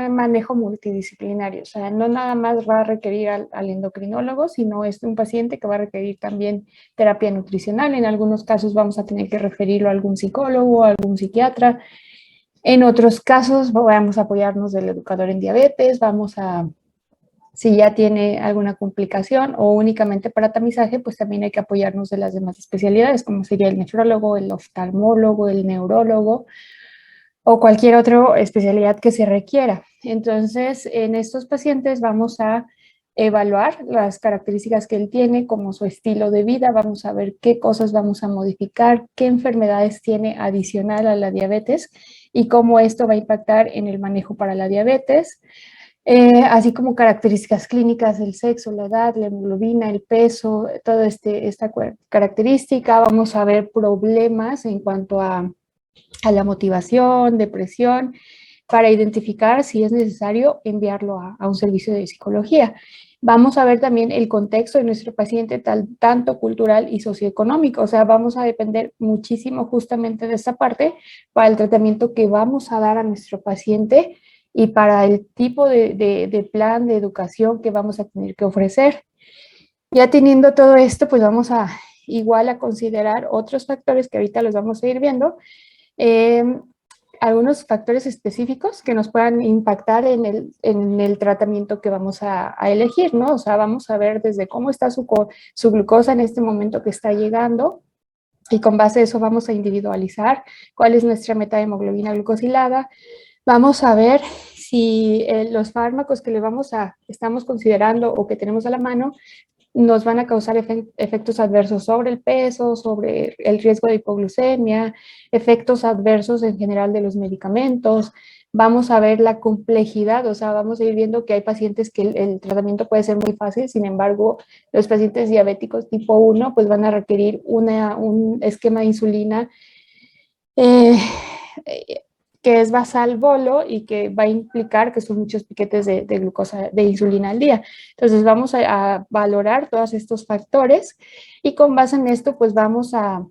manejo multidisciplinario, o sea, no nada más va a requerir al endocrinólogo, sino es un paciente que va a requerir también terapia nutricional. En algunos casos vamos a tener que referirlo a algún psicólogo, a algún psiquiatra. En otros casos vamos a apoyarnos del educador en diabetes, si ya tiene alguna complicación o únicamente para tamizaje, pues también hay que apoyarnos de las demás especialidades, como sería el nefrólogo, el oftalmólogo, el neurólogo o cualquier otra especialidad que se requiera. Entonces, en estos pacientes vamos a evaluar las características que él tiene, como su estilo de vida, vamos a ver qué cosas vamos a modificar, qué enfermedades tiene adicional a la diabetes y cómo esto va a impactar en el manejo para la diabetes. Así como características clínicas, el sexo, la edad, la hemoglobina, el peso, toda esta característica. Vamos a ver problemas en cuanto a la motivación, depresión, para identificar si es necesario enviarlo a un servicio de psicología. Vamos a ver también el contexto de nuestro paciente, tanto cultural y socioeconómico. O sea, vamos a depender muchísimo justamente de esta parte para el tratamiento que vamos a dar a nuestro paciente y para el tipo de plan de educación que vamos a tener que ofrecer. Ya teniendo todo esto, pues vamos a igual a considerar otros factores que ahorita los vamos a ir viendo, eh, algunos factores específicos que nos puedan impactar en el tratamiento que vamos a elegir, ¿no? O sea, vamos a ver desde cómo está su glucosa en este momento que está llegando, y con base a eso vamos a individualizar cuál es nuestra meta de hemoglobina glucosilada. Vamos a ver si los fármacos que estamos considerando o que tenemos a la mano nos van a causar efectos adversos sobre el peso, sobre el riesgo de hipoglucemia, efectos adversos en general de los medicamentos. Vamos a ver la complejidad, o sea, vamos a ir viendo que hay pacientes que el tratamiento puede ser muy fácil, sin embargo, los pacientes diabéticos tipo 1 pues van a requerir un esquema de insulina eh, que es basal bolo y que va a implicar que son muchos piquetes de glucosa, de insulina al día. Entonces vamos a valorar todos estos factores y con base en esto pues vamos a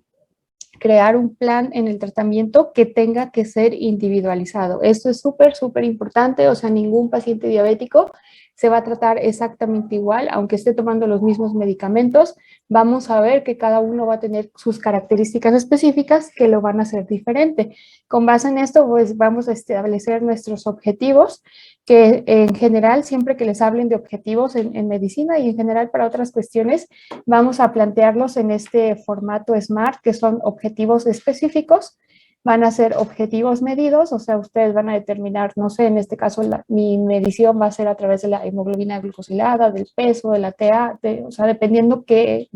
crear un plan en el tratamiento que tenga que ser individualizado. Esto es súper importante, o sea, ningún paciente diabético se va a tratar exactamente igual, aunque esté tomando los mismos medicamentos. Vamos a ver que cada uno va a tener sus características específicas que lo van a hacer diferente. Con base en esto, pues vamos a establecer nuestros objetivos, que en general, siempre que les hablen de objetivos en medicina y en general para otras cuestiones, vamos a plantearlos en este formato SMART, que son objetivos específicos, van a ser objetivos medidos, o sea, ustedes van a determinar, no sé, en este caso mi medición va a ser a través de la hemoglobina glucosilada, del peso, de la TA, o sea, dependiendo qué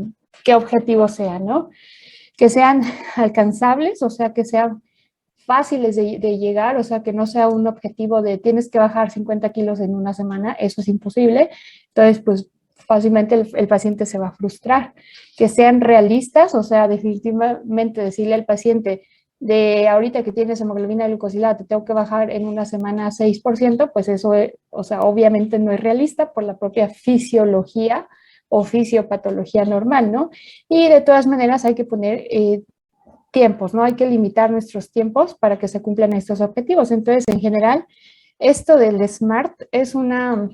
objetivo sea, ¿no? Que sean alcanzables, o sea, que sean fáciles de llegar, o sea, que no sea un objetivo de tienes que bajar 50 kilos en una semana, eso es imposible. Entonces, pues fácilmente el paciente se va a frustrar. Que sean realistas, o sea, definitivamente decirle al paciente, de ahorita que tienes hemoglobina glucosilada, te tengo que bajar en una semana 6%, pues eso, o sea, obviamente no es realista por la propia fisiología o fisiopatología normal, ¿no? Y de todas maneras hay que poner tiempos, ¿no? Hay que limitar nuestros tiempos para que se cumplan estos objetivos. Entonces, en general, esto del SMART es una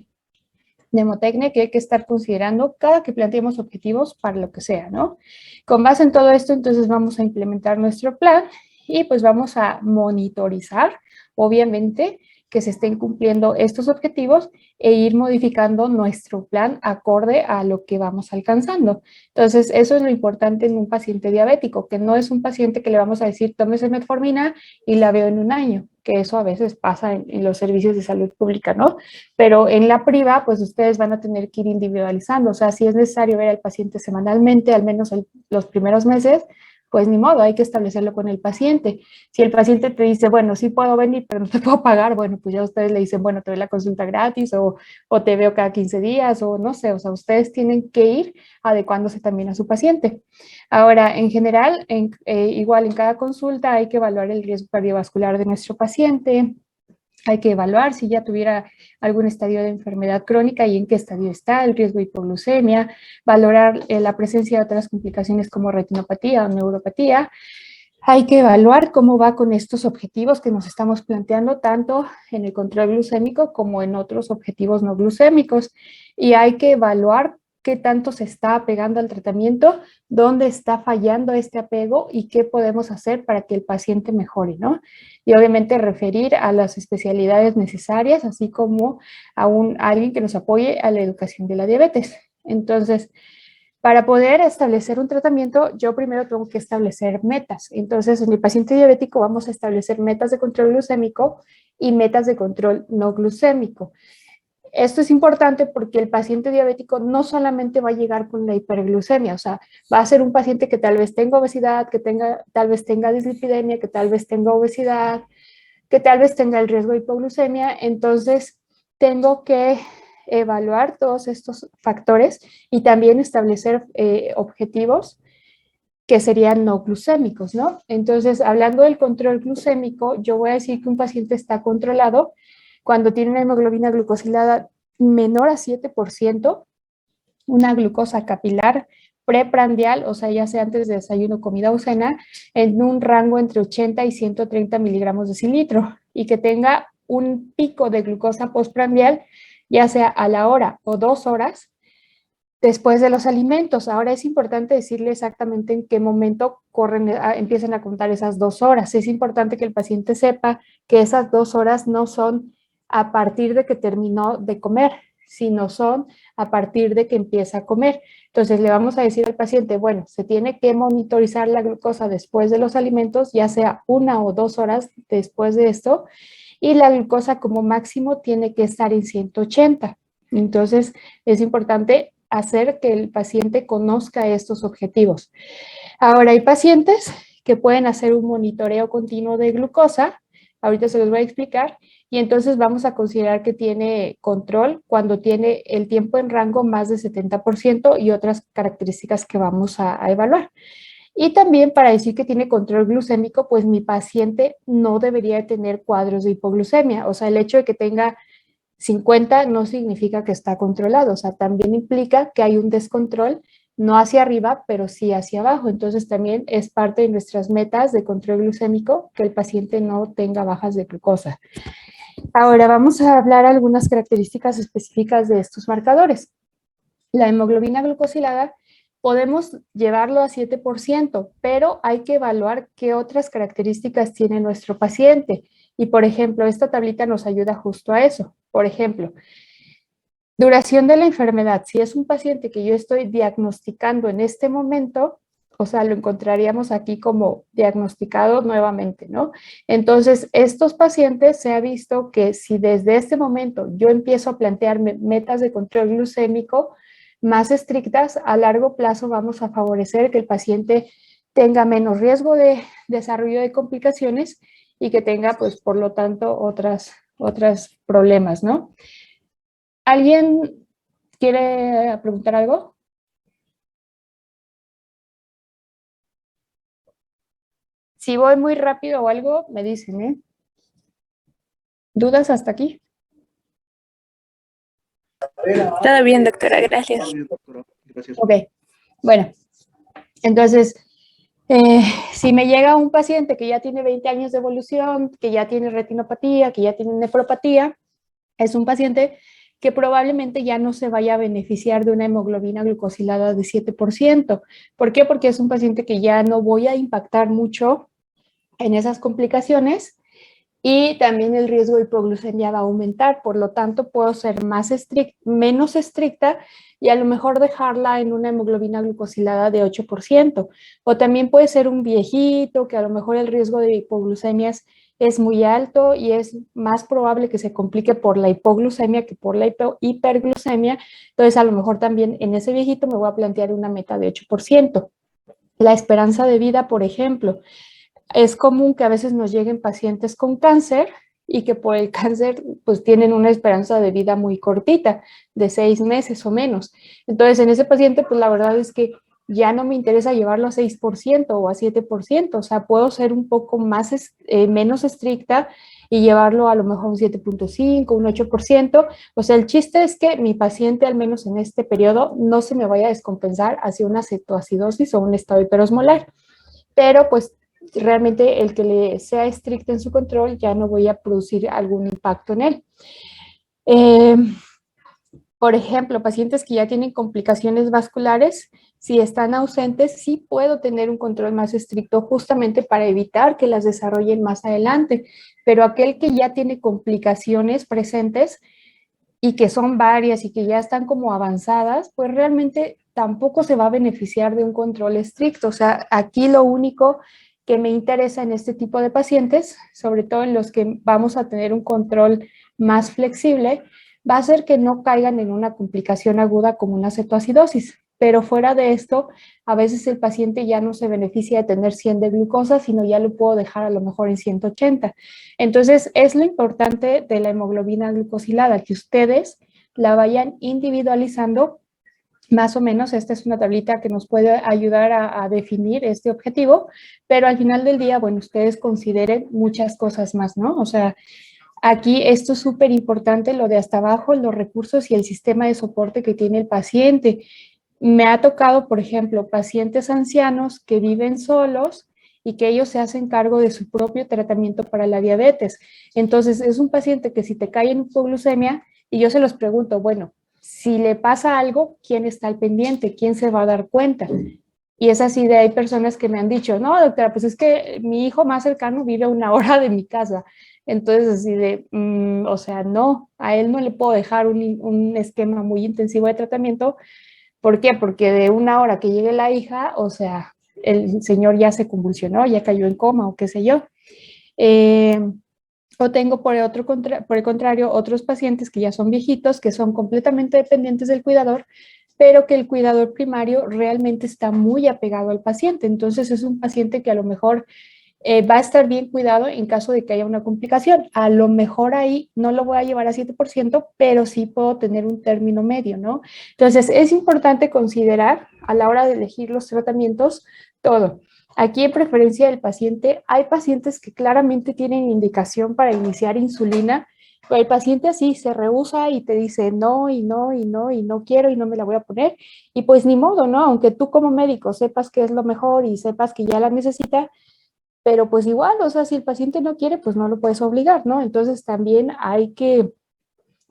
mnemotecnia que hay que estar considerando cada que planteemos objetivos para lo que sea, ¿no? Con base en todo esto, entonces vamos a implementar nuestro plan y pues vamos a monitorizar, obviamente, que se estén cumpliendo estos objetivos e ir modificando nuestro plan acorde a lo que vamos alcanzando. Entonces, eso es lo importante en un paciente diabético, que no es un paciente que le vamos a decir, tómese metformina y la veo en un año, que eso a veces pasa en los servicios de salud pública, ¿no? Pero en la priva, pues ustedes van a tener que ir individualizando, o sea, si es necesario ver al paciente semanalmente, al menos los primeros meses, pues ni modo, hay que establecerlo con el paciente. Si el paciente te dice, bueno, sí puedo venir, pero no te puedo pagar, bueno, pues ya ustedes le dicen, bueno, te doy la consulta gratis o te veo cada 15 días o no sé, o sea, ustedes tienen que ir adecuándose también a su paciente. Ahora, en general, igual en cada consulta hay que evaluar el riesgo cardiovascular de nuestro paciente, hay que evaluar si ya tuviera algún estadio de enfermedad crónica y en qué estadio está, el riesgo de hipoglucemia, valorar la presencia de otras complicaciones como retinopatía o neuropatía, Hay que evaluar cómo va con estos objetivos que nos estamos planteando, tanto en el control glucémico como en otros objetivos no glucémicos. Y hay que evaluar qué tanto se está apegando al tratamiento, dónde está fallando este apego y qué podemos hacer para que el paciente mejore, ¿no? Y obviamente referir a las especialidades necesarias, así como a alguien que nos apoye a la educación de la diabetes. Entonces, para poder establecer un tratamiento, yo primero tengo que establecer metas. Entonces, en el paciente diabético vamos a establecer metas de control glucémico y metas de control no glucémico. Esto es importante porque el paciente diabético no solamente va a llegar con la hiperglucemia, o sea, va a ser un paciente que tal vez tenga obesidad, tal vez tenga dislipidemia, que tal vez tenga obesidad, que tal vez tenga el riesgo de hipoglucemia. Entonces, tengo que evaluar todos estos factores y también establecer objetivos que serían no glucémicos, ¿no? Entonces, hablando del control glucémico, yo voy a decir que un paciente está controlado cuando tiene una hemoglobina glucosilada menor a 7%, una glucosa capilar preprandial, o sea, ya sea antes de desayuno, comida o cena, en un rango entre 80 y 130 miligramos de cilitro y que tenga un pico de glucosa postprandial, ya sea a la hora o 2 horas después de los alimentos. Ahora es importante decirle exactamente en qué momento empiezan a contar esas 2 horas. Es importante que el paciente sepa que esas 2 horas no son a partir de que terminó de comer, sino son a partir de que empieza a comer. Entonces le vamos a decir al paciente, bueno, se tiene que monitorizar la glucosa después de los alimentos, ya sea 1 o 2 horas después de esto, y la glucosa como máximo tiene que estar en 180. Entonces es importante hacer que el paciente conozca estos objetivos. Ahora, hay pacientes que pueden hacer un monitoreo continuo de glucosa, ahorita se los voy a explicar, y entonces vamos a considerar que tiene control cuando tiene el tiempo en rango más de 70% y otras características que vamos a evaluar. Y también para decir que tiene control glucémico, pues mi paciente no debería tener cuadros de hipoglucemia, o sea, el hecho de que tenga 50 no significa que está controlado, o sea, también implica que hay un descontrol, no hacia arriba, pero sí hacia abajo. Entonces también es parte de nuestras metas de control glucémico que el paciente no tenga bajas de glucosa. Ahora vamos a hablar algunas características específicas de estos marcadores. La hemoglobina glucosilada podemos llevarlo a 7%, pero hay que evaluar qué otras características tiene nuestro paciente. Y por ejemplo, esta tablita nos ayuda justo a eso. Por ejemplo, duración de la enfermedad. Si es un paciente que yo estoy diagnosticando en este momento, o sea, lo encontraríamos aquí como diagnosticado nuevamente, ¿no? Entonces, estos pacientes se ha visto que si desde este momento yo empiezo a plantearme metas de control glucémico más estrictas, a largo plazo vamos a favorecer que el paciente tenga menos riesgo de desarrollo de complicaciones y que tenga, pues, por lo tanto, otros problemas, ¿no? ¿Alguien quiere preguntar algo? Si voy muy rápido o algo, me dicen, ¿eh? ¿Dudas hasta aquí? Todo bien, doctora, gracias. Ok, bueno, entonces, si me llega un paciente que ya tiene 20 años de evolución, que ya tiene retinopatía, que ya tiene nefropatía, es un paciente que probablemente ya no se vaya a beneficiar de una hemoglobina glucosilada de 7%. ¿Por qué? Porque es un paciente que ya no voy a impactar mucho en esas complicaciones y también el riesgo de hipoglucemia va a aumentar, por lo tanto puedo ser menos estricta y a lo mejor dejarla en una hemoglobina glucosilada de 8%. O también puede ser un viejito que a lo mejor el riesgo de hipoglucemia es muy alto y es más probable que se complique por la hipoglucemia que por la hiperglucemia. Entonces a lo mejor también en ese viejito me voy a plantear una meta de 8%. La esperanza de vida, por ejemplo, es común que a veces nos lleguen pacientes con cáncer y que por el cáncer pues tienen una esperanza de vida muy cortita, de 6 meses o menos. Entonces en ese paciente pues la verdad es que ya no me interesa llevarlo a 6% o a 7%, o sea, puedo ser un poco menos estricta y llevarlo a lo mejor un 7.5, un 8%. O sea, el chiste es que mi paciente, al menos en este periodo, no se me vaya a descompensar hacia una cetoacidosis o un estado hiperosmolar. Pero pues realmente el que le sea estricto en su control, ya no voy a producir algún impacto en él. Por ejemplo, pacientes que ya tienen complicaciones vasculares, si están ausentes, sí puedo tener un control más estricto justamente para evitar que las desarrollen más adelante. Pero aquel que ya tiene complicaciones presentes y que son varias y que ya están como avanzadas, pues realmente tampoco se va a beneficiar de un control estricto. O sea, aquí lo único que me interesa en este tipo de pacientes, sobre todo en los que vamos a tener un control más flexible, va a ser que no caigan en una complicación aguda como una cetoacidosis. Pero fuera de esto, a veces el paciente ya no se beneficia de tener 100 de glucosa, sino ya lo puedo dejar a lo mejor en 180. Entonces, es lo importante de la hemoglobina glucosilada, que ustedes la vayan individualizando. Más o menos, esta es una tablita que nos puede ayudar a definir este objetivo, pero al final del día, bueno, ustedes consideren muchas cosas más, ¿no? O sea, aquí esto es súper importante, lo de hasta abajo, los recursos y el sistema de soporte que tiene el paciente. Me ha tocado, por ejemplo, pacientes ancianos que viven solos y que ellos se hacen cargo de su propio tratamiento para la diabetes. Entonces, es un paciente que si te cae en hipoglucemia, y yo se los pregunto, bueno, si le pasa algo, ¿quién está al pendiente? ¿Quién se va a dar cuenta? Y es así de, hay personas que me han dicho, no, doctora, pues es que mi hijo más cercano vive a 1 hora de mi casa. Entonces, así de, o sea, no, a él no le puedo dejar un esquema muy intensivo de tratamiento. ¿Por qué? Porque de 1 hora que llegue la hija, o sea, el señor ya se convulsionó, ya cayó en coma o qué sé yo. Eh, o tengo por el contrario otros pacientes que ya son viejitos, que son completamente dependientes del cuidador, pero que el cuidador primario realmente está muy apegado al paciente. Entonces es un paciente que a lo mejor va a estar bien cuidado en caso de que haya una complicación. A lo mejor ahí no lo voy a llevar a 7%, pero sí puedo tener un término medio, ¿no? Entonces, es importante considerar a la hora de elegir los tratamientos todo. Aquí en preferencia del paciente, hay pacientes que claramente tienen indicación para iniciar insulina, pero el paciente así se rehúsa y te dice no, y no, y no, y no quiero, y no me la voy a poner. Y pues ni modo, ¿no? Aunque tú como médico sepas que es lo mejor y sepas que ya la necesita, pero pues igual, o sea, si el paciente no quiere, pues no lo puedes obligar, ¿no? Entonces también hay que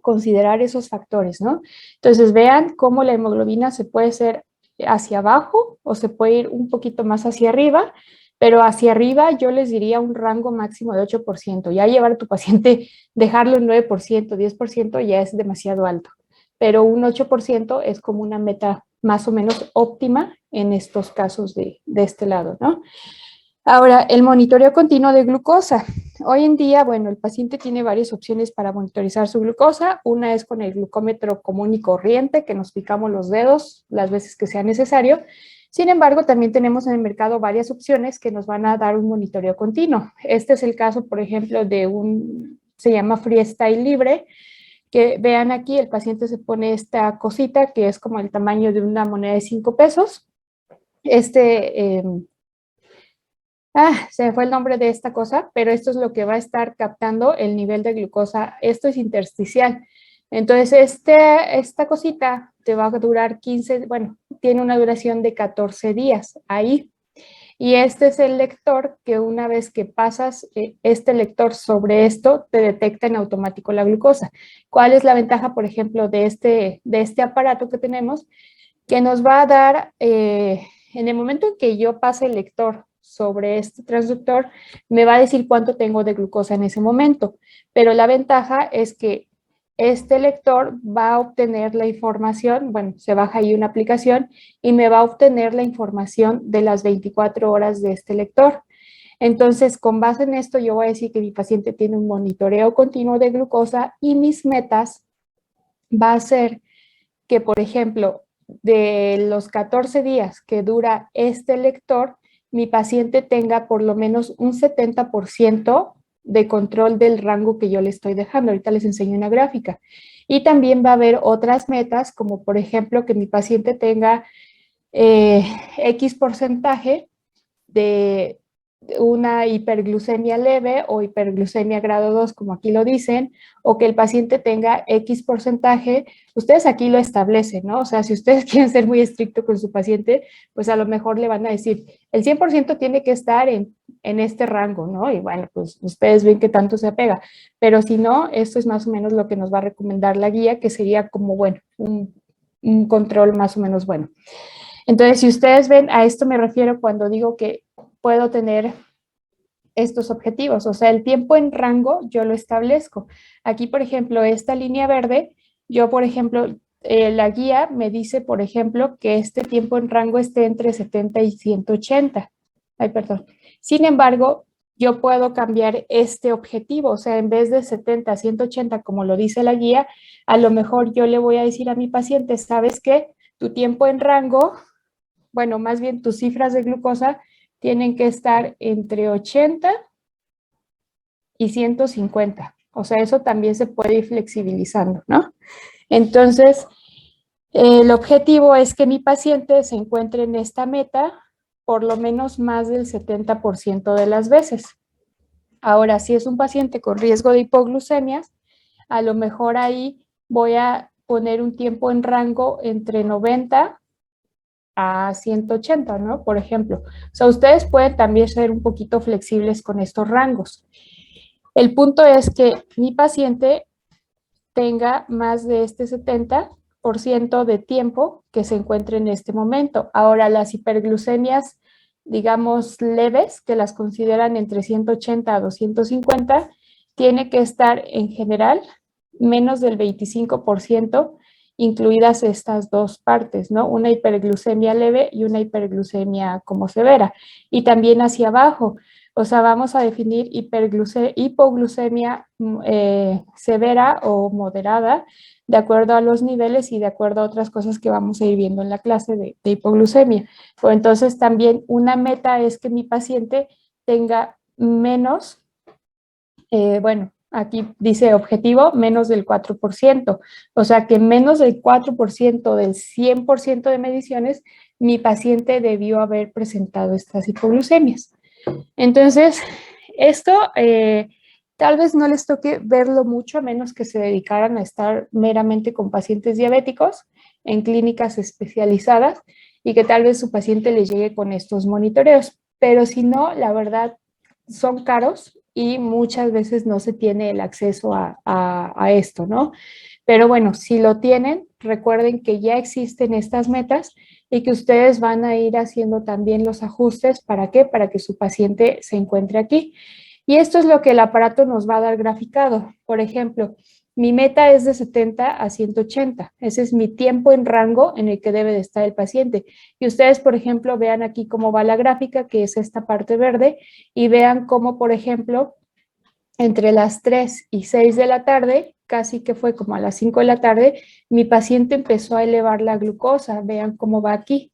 considerar esos factores, ¿no? Entonces vean cómo la hemoglobina se puede ser hacia abajo o se puede ir un poquito más hacia arriba, pero hacia arriba yo les diría un rango máximo de 8%. Ya llevar a tu paciente, dejarlo en 9%, 10% ya es demasiado alto, pero un 8% es como una meta más o menos óptima en estos casos de este lado, ¿no? Ahora, el monitoreo continuo de glucosa. Hoy en día, bueno, el paciente tiene varias opciones para monitorizar su glucosa. Una es con el glucómetro común y corriente, que nos picamos los dedos las veces que sea necesario. Sin embargo, también tenemos en el mercado varias opciones que nos van a dar un monitoreo continuo. Este es el caso, por ejemplo, se llama Freestyle Libre, que vean aquí, el paciente se pone esta cosita que es como el tamaño de una moneda de 5 pesos. Se me fue el nombre de esta cosa, pero esto es lo que va a estar captando el nivel de glucosa. Esto es intersticial. Entonces, esta cosita te va a durar 15, bueno, tiene una duración de 14 días ahí. Y este es el lector que una vez que pasas este lector sobre esto, te detecta en automático la glucosa. ¿Cuál es la ventaja, por ejemplo, de este aparato que tenemos? Que nos va a dar, en el momento en que yo pase el lector sobre este transductor, me va a decir cuánto tengo de glucosa en ese momento. Pero la ventaja es que este lector va a obtener la información, bueno, se baja ahí una aplicación y me va a obtener la información de las 24 horas de este lector. Entonces, con base en esto, yo voy a decir que mi paciente tiene un monitoreo continuo de glucosa y mis metas va a ser que, por ejemplo, de los 14 días que dura este lector, mi paciente tenga por lo menos un 70% de control del rango que yo le estoy dejando. Ahorita les enseño una gráfica. Y también va a haber otras metas, como por ejemplo que mi paciente tenga X porcentaje de una hiperglucemia leve o hiperglucemia grado 2, como aquí lo dicen, o que el paciente tenga X porcentaje, ustedes aquí lo establecen, ¿no? O sea, si ustedes quieren ser muy estricto con su paciente, pues a lo mejor le van a decir, el 100% tiene que estar en este rango, ¿no? Y bueno, pues ustedes ven qué tanto se apega, pero si no, esto es más o menos lo que nos va a recomendar la guía, que sería como, bueno, un control más o menos bueno. Entonces, si ustedes ven, a esto me refiero cuando digo que puedo tener estos objetivos, o sea, el tiempo en rango yo lo establezco. Aquí, por ejemplo, esta línea verde, yo, por ejemplo, la guía me dice, por ejemplo, que este tiempo en rango esté entre 70 y 180. Ay, perdón. Sin embargo, yo puedo cambiar este objetivo, o sea, en vez de 70 a 180, como lo dice la guía, a lo mejor yo le voy a decir a mi paciente, ¿sabes qué? Tu tiempo en rango, bueno, más bien tus cifras de glucosa tienen que estar entre 80 y 150. O sea, eso también se puede ir flexibilizando, ¿no? Entonces, el objetivo es que mi paciente se encuentre en esta meta por lo menos más del 70% de las veces. Ahora, si es un paciente con riesgo de hipoglucemias, a lo mejor ahí voy a poner un tiempo en rango entre 90 a 180, ¿no? Por ejemplo. O sea, ustedes pueden también ser un poquito flexibles con estos rangos. El punto es que mi paciente tenga más de este 70% de tiempo que se encuentre en este momento. Ahora, las hiperglucemias, digamos, leves, que las consideran entre 180 a 250, tiene que estar en general menos del 25%, incluidas estas dos partes, ¿no? Una hiperglucemia leve y una hiperglucemia como severa. Y también hacia abajo, o sea, vamos a definir hipoglucemia severa o moderada de acuerdo a los niveles y de acuerdo a otras cosas que vamos a ir viendo en la clase de hipoglucemia. O entonces también una meta es que mi paciente tenga menos, bueno, aquí dice objetivo, menos del 4%. O sea que menos del 4% del 100% de mediciones, mi paciente debió haber presentado estas hipoglucemias. Entonces, esto tal vez no les toque verlo mucho a menos que se dedicaran a estar meramente con pacientes diabéticos en clínicas especializadas y que tal vez su paciente le llegue con estos monitoreos. Pero si no, la verdad, son caros y muchas veces no se tiene el acceso a esto, ¿no? Pero bueno, si lo tienen, recuerden que ya existen estas metas y que ustedes van a ir haciendo también los ajustes. ¿Para qué? Para que su paciente se encuentre aquí. Y esto es lo que el aparato nos va a dar graficado. Por ejemplo, mi meta es de 70 a 180. Ese es mi tiempo en rango en el que debe de estar el paciente. Y ustedes, por ejemplo, vean aquí cómo va la gráfica, que es esta parte verde, y vean cómo, por ejemplo, entre las 3 y 6 de la tarde, casi que fue como a las 5 de la tarde, mi paciente empezó a elevar la glucosa. Vean cómo va aquí.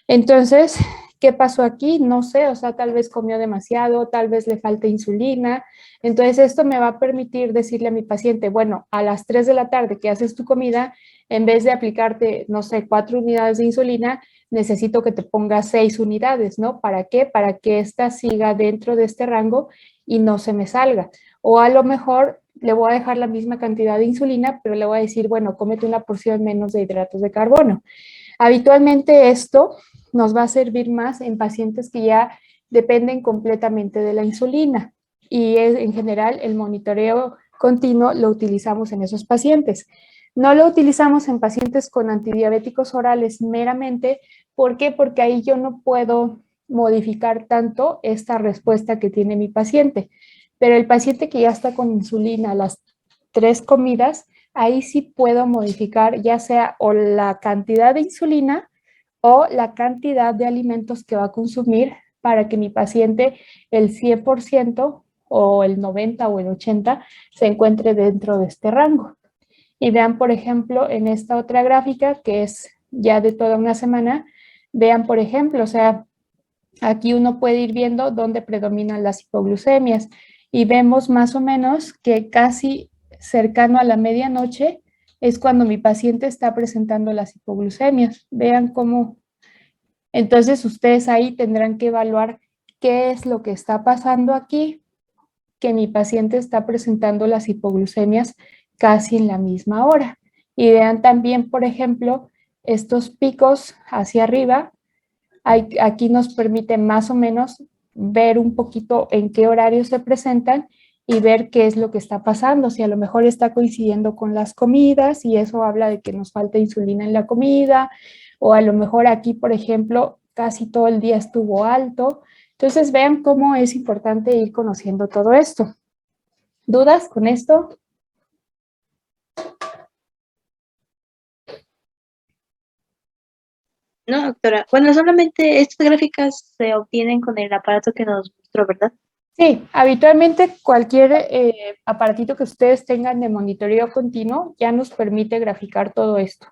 Entonces, ¿qué pasó aquí? No sé, o sea, tal vez comió demasiado, tal vez le falta insulina. Entonces, esto me va a permitir decirle a mi paciente, bueno, a las 3 de la tarde que haces tu comida, en vez de aplicarte, no sé, 4 unidades de insulina, necesito que te pongas 6 unidades, ¿no? ¿Para qué? Para que ésta siga dentro de este rango y no se me salga. O a lo mejor le voy a dejar la misma cantidad de insulina, pero le voy a decir, bueno, cómete una porción menos de hidratos de carbono. Habitualmente esto nos va a servir más en pacientes que ya dependen completamente de la insulina y en general el monitoreo continuo lo utilizamos en esos pacientes. No lo utilizamos en pacientes con antidiabéticos orales meramente. ¿Por qué? Porque ahí yo no puedo modificar tanto esta respuesta que tiene mi paciente. Pero el paciente que ya está con insulina, las 3 comidas, ahí sí puedo modificar ya sea o la cantidad de insulina o la cantidad de alimentos que va a consumir para que mi paciente el 100% o el 90 o el 80 se encuentre dentro de este rango. Y vean, por ejemplo, en esta otra gráfica que es ya de toda una semana, vean, por ejemplo, o sea, aquí uno puede ir viendo dónde predominan las hipoglucemias y vemos más o menos que casi cercano a la medianoche es cuando mi paciente está presentando las hipoglucemias. Vean cómo. Entonces ustedes ahí tendrán que evaluar qué es lo que está pasando aquí, que mi paciente está presentando las hipoglucemias casi en la misma hora. Y vean también, por ejemplo, estos picos hacia arriba. Aquí nos permite más o menos ver un poquito en qué horario se presentan y ver qué es lo que está pasando, si a lo mejor está coincidiendo con las comidas y eso habla de que nos falta insulina en la comida, o a lo mejor aquí, por ejemplo, casi todo el día estuvo alto. Entonces vean cómo es importante ir conociendo todo esto. ¿Dudas con esto? No, doctora. Bueno, solamente estas gráficas se obtienen con el aparato que nos mostró, ¿verdad? Sí, habitualmente cualquier aparatito que ustedes tengan de monitoreo continuo ya nos permite graficar todo esto.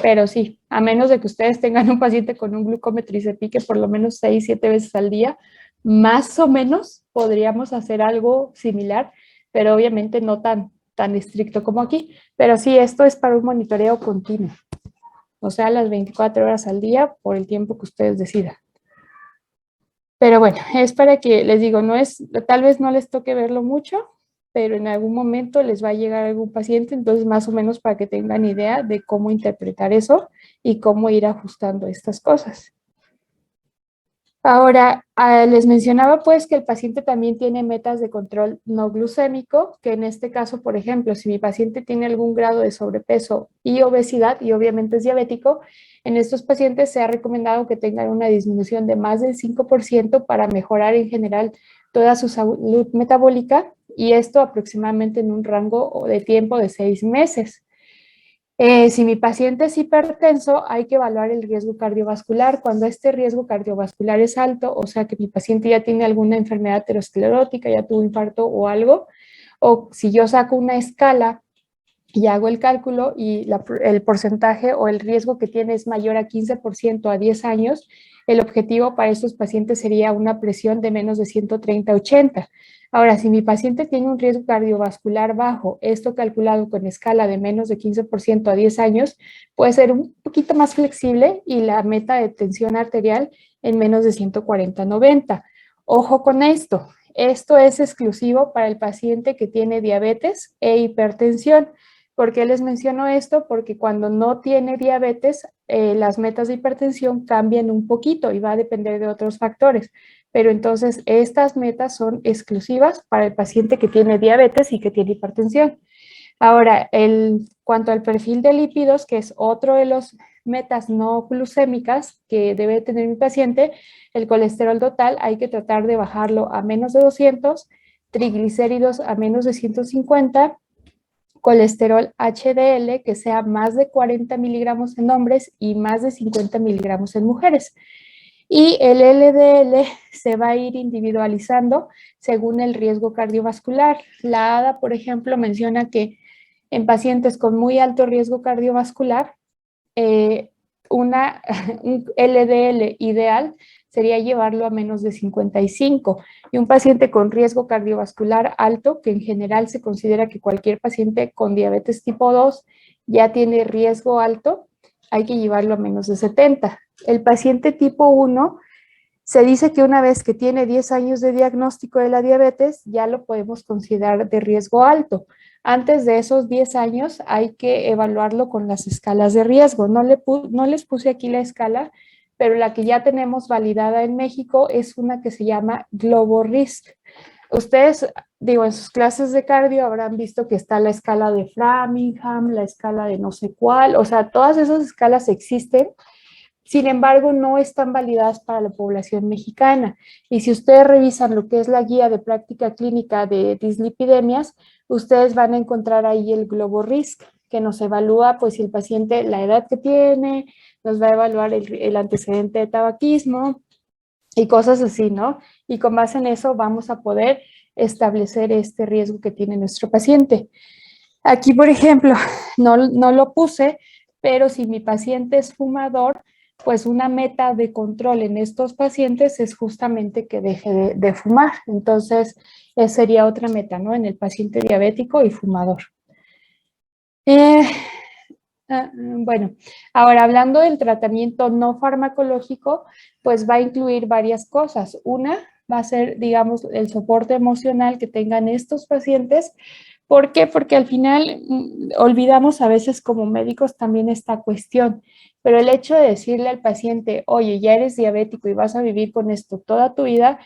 Pero sí, a menos de que ustedes tengan un paciente con un glucómetro y se pique por lo menos 6, 7 veces al día, más o menos podríamos hacer algo similar, pero obviamente no tan estricto como aquí. Pero sí, esto es para un monitoreo continuo, o sea, las 24 horas al día por el tiempo que ustedes decidan. Pero bueno, es para que les digo, no es, tal vez no les toque verlo mucho, pero en algún momento les va a llegar algún paciente, entonces más o menos para que tengan idea de cómo interpretar eso y cómo ir ajustando estas cosas. Ahora, les mencionaba pues que el paciente también tiene metas de control no glucémico, que en este caso, por ejemplo, si mi paciente tiene algún grado de sobrepeso y obesidad y obviamente es diabético, en estos pacientes se ha recomendado que tengan una disminución de más del 5% para mejorar en general toda su salud metabólica y esto aproximadamente en un rango de tiempo de 6 meses. Si mi paciente es hipertenso, hay que evaluar el riesgo cardiovascular. Cuando este riesgo cardiovascular es alto, o sea que mi paciente ya tiene alguna enfermedad aterosclerótica, ya tuvo infarto o algo, o si yo saco una escala y hago el cálculo y el porcentaje o el riesgo que tiene es mayor a 15% a 10 años, el objetivo para estos pacientes sería una presión de menos de 130/80. Ahora, si mi paciente tiene un riesgo cardiovascular bajo, esto calculado con escala de menos de 15% a 10 años, puede ser un poquito más flexible y la meta de tensión arterial en menos de 140/90. Ojo con esto, esto es exclusivo para el paciente que tiene diabetes e hipertensión. ¿Por qué les menciono esto? Porque cuando no tiene diabetes, las metas de hipertensión cambian un poquito y va a depender de otros factores. Pero entonces estas metas son exclusivas para el paciente que tiene diabetes y que tiene hipertensión. Ahora, cuanto al perfil de lípidos, que es otro de los metas no glucémicas que debe tener mi paciente, el colesterol total hay que tratar de bajarlo a menos de 200, triglicéridos a menos de 150, colesterol HDL que sea más de 40 miligramos en hombres y más de 50 miligramos en mujeres. Y el LDL se va a ir individualizando según el riesgo cardiovascular. La ADA, por ejemplo, menciona que en pacientes con muy alto riesgo cardiovascular, eh, un LDL ideal sería llevarlo a menos de 55. Y un paciente con riesgo cardiovascular alto, que en general se considera que cualquier paciente con diabetes tipo 2 ya tiene riesgo alto, hay que llevarlo a menos de 70. El paciente tipo 1 se dice que una vez que tiene 10 años de diagnóstico de la diabetes, ya lo podemos considerar de riesgo alto. Antes de esos 10 años hay que evaluarlo con las escalas de riesgo. No les puse aquí la escala, pero la que ya tenemos validada en México es una que se llama GloboRisk. Ustedes, digo, en sus clases de cardio habrán visto que está la escala de Framingham, la escala de no sé cuál, o sea, todas esas escalas existen. Sin embargo, no están validadas para la población mexicana. Y si ustedes revisan lo que es la guía de práctica clínica de dislipidemias, ustedes van a encontrar ahí el GloboRisk, que nos evalúa pues si el paciente, la edad que tiene, nos va a evaluar el antecedente de tabaquismo y cosas así, ¿no? Y con base en eso vamos a poder establecer este riesgo que tiene nuestro paciente. Aquí, por ejemplo, no lo puse, pero si mi paciente es fumador, pues una meta de control en estos pacientes es justamente que deje de fumar. Entonces, sería otra meta, ¿no? En el paciente diabético y fumador. Bueno, ahora hablando del tratamiento no farmacológico, pues va a incluir varias cosas. Una va a ser, digamos, el soporte emocional que tengan estos pacientes ¿Por qué? Porque al final olvidamos a veces como médicos también esta cuestión, pero el hecho de decirle al paciente, oye, ya eres diabético y vas a vivir con esto toda tu vida,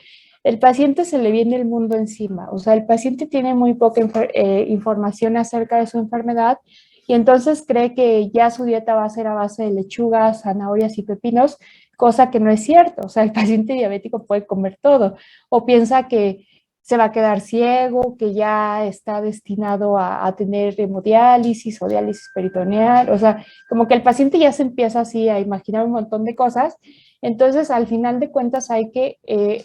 el paciente se le viene el mundo encima. O sea, el paciente tiene muy poca información acerca de su enfermedad y entonces cree que ya su dieta va a ser a base de lechugas, zanahorias y pepinos, cosa que no es cierto. O sea, el paciente diabético puede comer todo o piensa que se va a quedar ciego, que ya está destinado a tener hemodiálisis o diálisis peritoneal, o sea, como que el paciente ya se empieza así a imaginar un montón de cosas. Entonces, al final de cuentas, hay que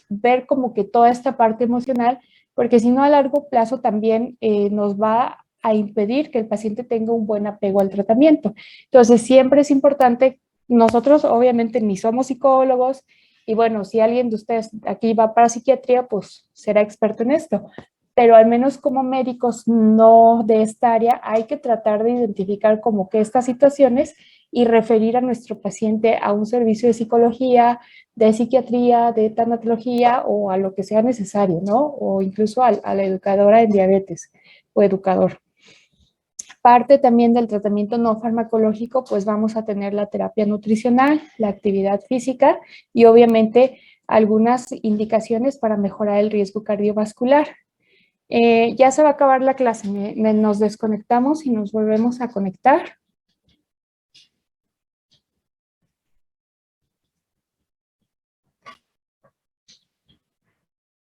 ver como que toda esta parte emocional, porque si no, a largo plazo también nos va a impedir que el paciente tenga un buen apego al tratamiento. Entonces, siempre es importante, nosotros obviamente ni somos psicólogos, y bueno, si alguien de ustedes aquí va para psiquiatría, pues será experto en esto. Pero al menos como médicos no de esta área, hay que tratar de identificar como que estas situaciones y referir a nuestro paciente a un servicio de psicología, de psiquiatría, de tanatología o a lo que sea necesario, ¿no? O incluso a la educadora en diabetes o educador. Parte también del tratamiento no farmacológico, pues vamos a tener la terapia nutricional, la actividad física y obviamente algunas indicaciones para mejorar el riesgo cardiovascular. Ya se va a acabar la clase, nos desconectamos y nos volvemos a conectar.